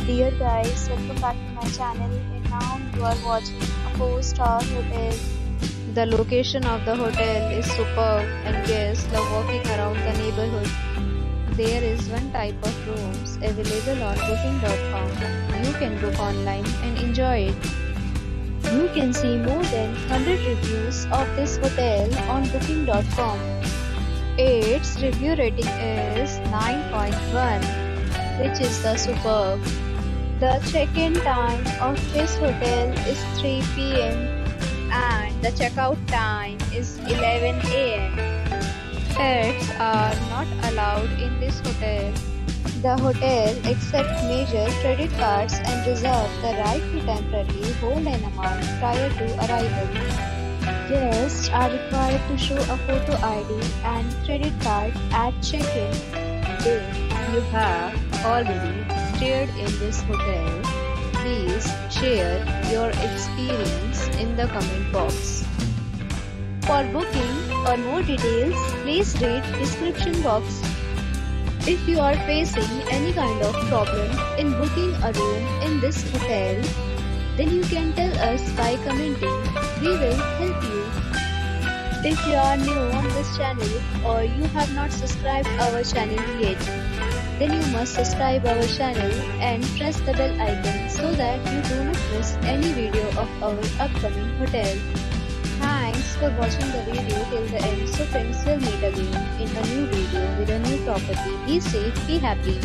Dear guys, welcome back to my channel and now you are watching a 4-star hotel. The location of the hotel is superb and guests love walking around the neighborhood. There is one type of rooms available on booking.com. You can book online and enjoy it. You can see more than 100 reviews of this hotel on booking.com. Its review rating is 9.1, which is the superb. The check-in time of this hotel is 3 p.m. and the checkout time is 11 a.m. Pets are not allowed in this hotel. The hotel accepts major credit cards and reserves the right to temporarily hold an amount prior to arrival. Guests are required to show a photo ID and credit card at check-in. If you have already stayed in this hotel, please share your experience in the comment box. For booking or more details, please read description box. If you are facing any kind of problem in booking a room in this hotel, then you can tell us by commenting. We will help you. If you are new on this channel or you have not subscribed our channel yet, then you must subscribe our channel and press the bell icon so that you do not miss any video of our upcoming hotel. Thanks for watching the video till the end. So friends, will meet again in a new video with a new property. Be safe, be happy.